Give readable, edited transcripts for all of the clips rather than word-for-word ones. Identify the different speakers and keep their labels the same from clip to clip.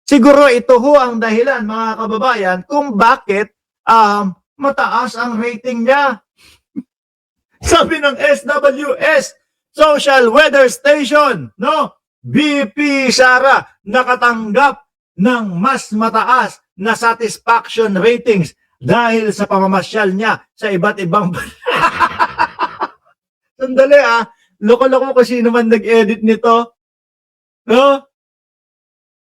Speaker 1: Siguro ito ho ang dahilan, mga kababayan, kung bakit mataas ang rating niya. Sabi ng SWS, Social Weather Station, no? BP Sara nakatanggap ng mas mataas na satisfaction ratings dahil sa pamamasyal niya sa iba't ibang Sandali loko-loko kung sino man nag-edit nito. No?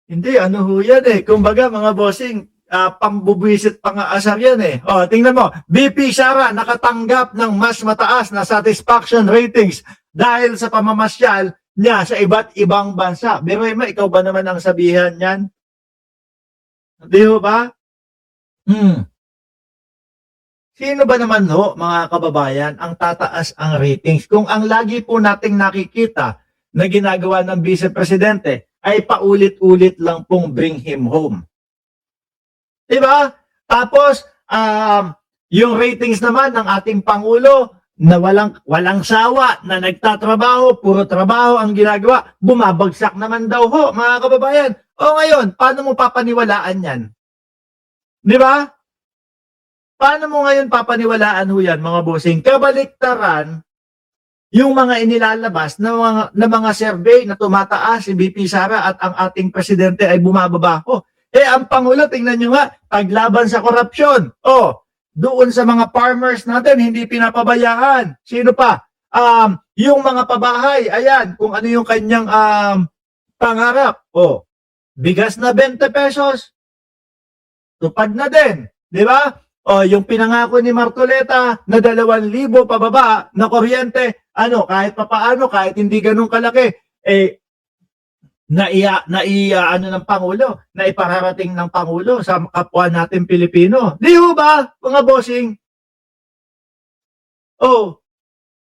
Speaker 1: Hindi, ano ho yan Kumbaga mga bossing, pambubwisit pang-aasar yan tingnan mo, BP Sara nakatanggap ng mas mataas na satisfaction ratings dahil sa pamamasyal niya sa iba't ibang bansa. Pero ikaw ba naman ang sabihan yan? Hindi ho ba? Sino ba naman ho, mga kababayan, ang tataas ang ratings kung ang lagi po nating nakikita na ginagawa ng Vice Presidente ay paulit-ulit lang pong bring him home. Diba? Tapos, yung ratings naman ng ating Pangulo na walang sawa, na nagtatrabaho, puro trabaho ang ginagawa, bumabagsak naman daw ho, mga kababayan. O ngayon, paano mo papaniwalaan yan? Diba? Paano mo ngayon papaniwalaan ho yan, mga bossing? Kabaliktaran, yung mga inilalabas na mga survey na tumataas si BP Sara at ang ating presidente ay bumababa ho. Ang Pangulo, tingnan nyo nga, paglaban sa korupsyon. Doon sa mga farmers natin, hindi pinapabayaan. Sino pa? Yung mga pabahay, ayan, kung ano yung kanyang pangarap. Bigas na 20 pesos. Tupad na din. Di ba? Yung pinangako ni Marcoleta na 2,000 pababa na kuryente, kahit papaano, kahit hindi ganun kalaki, ng Pangulo, na ipararating ng Pangulo sa kapwa natin Pilipino. Di ho ba, mga bossing?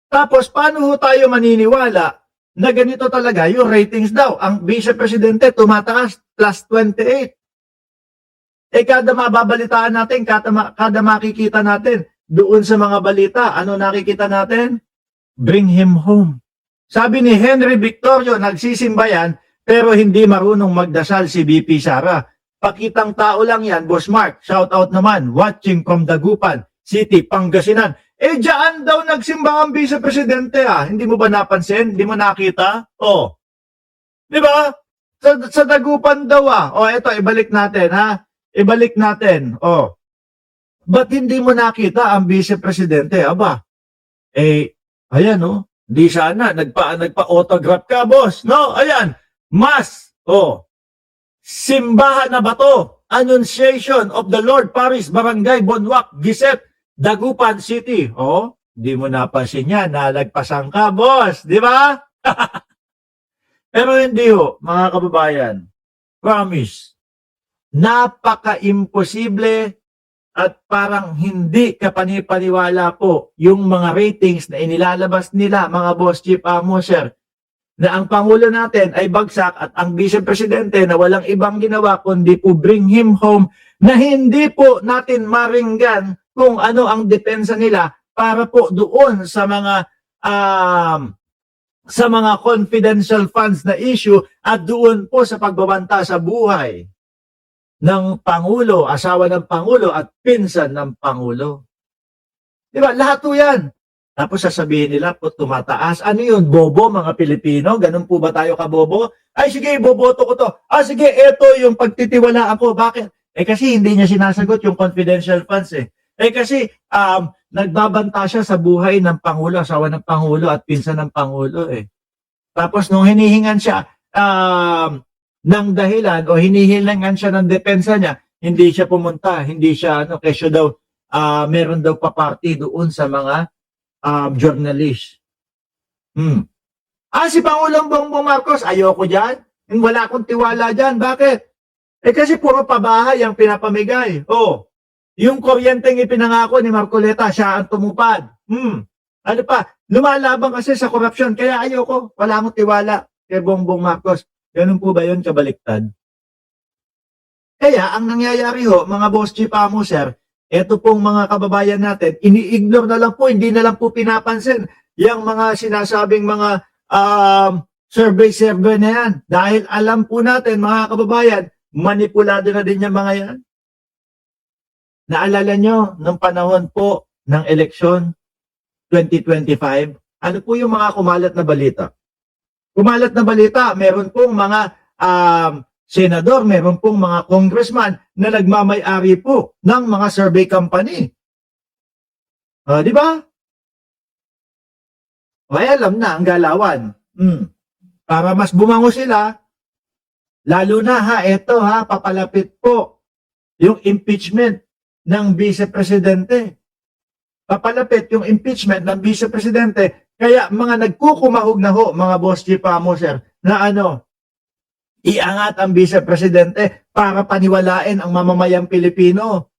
Speaker 1: Tapos paano ho tayo maniniwala na ganito talaga yung ratings daw? Ang Vice Presidente tumataas, plus 28. Kada mababalitaan natin, kada makikita natin, doon sa mga balita, ano nakikita natin? Bring him home. Sabi ni Henry Victorio, nagsisimba yan, pero hindi marunong magdasal si BP Sara. Pakitang tao lang yan, Boss Mark. Shout out naman, watching from Dagupan City, Pangasinan. Diyan daw nagsimba ang Vice Presidente Hindi mo ba napansin? Hindi mo nakita? Di ba? Sa Dagupan daw eto, ibalik natin Ibalik natin. Ba't hindi mo nakita ang Vice Presidente? Aba, ayan di sana, nagpa-autograph ka, boss. No, ayan, mas, simbahan na ba to? Annunciation of the Lord Parish Barangay Bonwak, Giset, Dagupan City. Di mo napansin yan, nalagpasan ka, boss. Di ba? Pero hindi mga kababayan. Promise. Napaka-imposible at parang hindi kapanipaniwala po yung mga ratings na inilalabas nila, mga boss chief sir, na ang Pangulo natin ay bagsak at ang Vice Presidente na walang ibang ginawa kundi po bring him home, na hindi po natin maringgan kung ano ang depensa nila para po doon sa mga confidential funds na issue at doon po sa pagbabanta sa buhay ng Pangulo, asawa ng Pangulo at pinsan ng Pangulo. Diba? Lahat po yan. Tapos sasabihin nila po tumataas. Ano yun? Bobo, mga Pilipino? Ganun po ba tayo kabobo? Ay sige, boboto ko to. Sige, eto yung pagtitiwalaan ko. Bakit? Kasi hindi niya sinasagot yung confidential funds kasi nagbabanta siya sa buhay ng Pangulo, asawa ng Pangulo at pinsan ng Pangulo Tapos nung hinihingan siya ng dahilan o hinihilangan siya ng depensa niya, hindi siya pumunta, hindi siya, kesyo daw, meron daw pa-party doon sa mga journalist. Si Pangulong Bongbong Marcos, ayoko dyan. Wala akong tiwala dyan. Bakit? Kasi puro pabahay ang pinapamigay. Yung kuryenteng ipinangako ni Marcoleta, siya ang tumupad. Ano pa? Lumalaban kasi sa korupsyon, kaya ayoko, wala akong tiwala kay Bongbong Marcos. Ganun po ba yun kabaliktad? Kaya ang nangyayari mga boss chief sir, eto pong mga kababayan natin, ini-ignore na lang po, hindi na lang po pinapansin yung mga sinasabing mga survey na yan. Dahil alam po natin mga kababayan manipulado na din yung mga yan. Naalala nyo, nung panahon po ng eleksyon 2025, ano po yung mga kumalat na balita? Kumalat na balita, meron pong mga senador, meron pong mga congressman na nagmamay-ari po ng mga survey company. Di ba? Ay, alam na ang galawan. Para mas bumango sila, lalo na eto papalapit po yung impeachment ng vice-presidente. Papalapit yung impeachment ng vice-presidente. Kaya mga nagkukumahog na mga boss chief sir, na iangat ang vice-presidente para paniwalain ang mamamayang Pilipino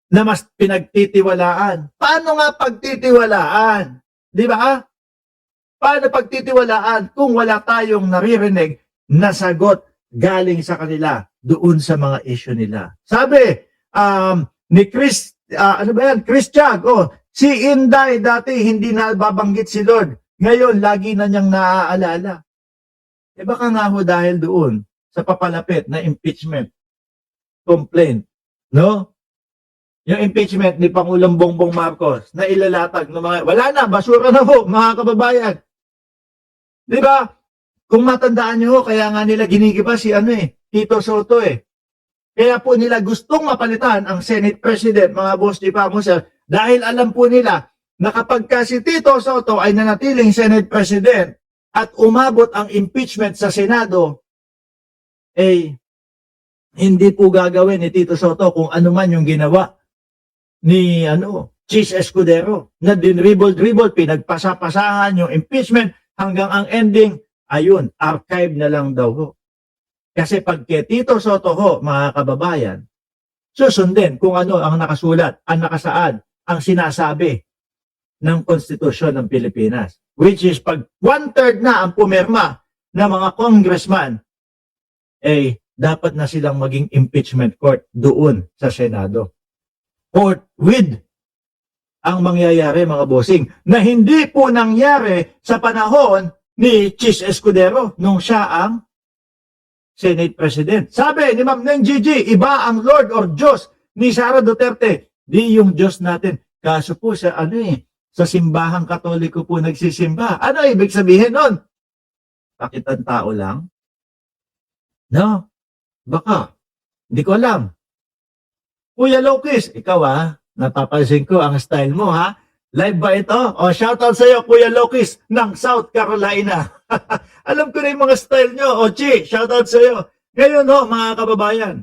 Speaker 1: na mas pinagtitiwalaan. Paano nga pagtitiwalaan? Di ba? Paano pagtitiwalaan kung wala tayong naririnig na sagot galing sa kanila doon sa mga issue nila? Sabi ni Chris, Chris Tiag, si Inday dati hindi na babanggit si Lord. Ngayon, lagi na niyang naaalala. Baka nga dahil doon sa papalapit na impeachment complaint, no? Yung impeachment ni Pangulong Bongbong Marcos na ilalatag ng mga, wala na, basura na mga kababayan. Di ba? Kung matandaan nyo kaya nga nila ginigiba si Tito Soto Kaya po nila gustong mapalitan ang Senate President, mga boss di pa mo sir, dahil alam po nila na kapag si Tito Soto ay nanatiling Senate President at umabot ang impeachment sa Senado, hindi po gagawin ni Tito Soto kung ano man yung ginawa ni Chis Escudero na dinribble-dribble, pinagpasa-pasahan yung impeachment hanggang ang ending, ayun, archive na lang daw Kasi pag kay Tito Soto mga kababayan, susundin kung ano ang nakasulat, ang nakasaad, ang sinasabi ng konstitusyon ng Pilipinas. Which is pag 1/3 na ang pumirma na mga congressman, dapat na silang maging impeachment court doon sa Senado. Court with ang mangyayari mga bossing na hindi po nangyari sa panahon ni Chis Escudero nung siya ang Senate President. Sabi ni Ma'am Neng Gigi, iba ang Lord or Diyos ni Sara Duterte. Di yung Diyos natin. Kaso po sa sa simbahang Katoliko po nagsisimba. Ano ibig sabihin nun? Pakitang tao lang? No? Baka. Hindi ko alam. Kuya Lokis, ikaw napapansin ko ang style mo Live ba ito? Shoutout sa iyo Kuya Lokis ng South Carolina. Alam ko na yung mga style nyo. Chi, shoutout sa iyo. Ngayon mga kababayan,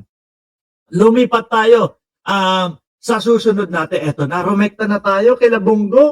Speaker 1: lumipat tayo sa susunod natin. Eto na, rumekta na tayo kila Bungo.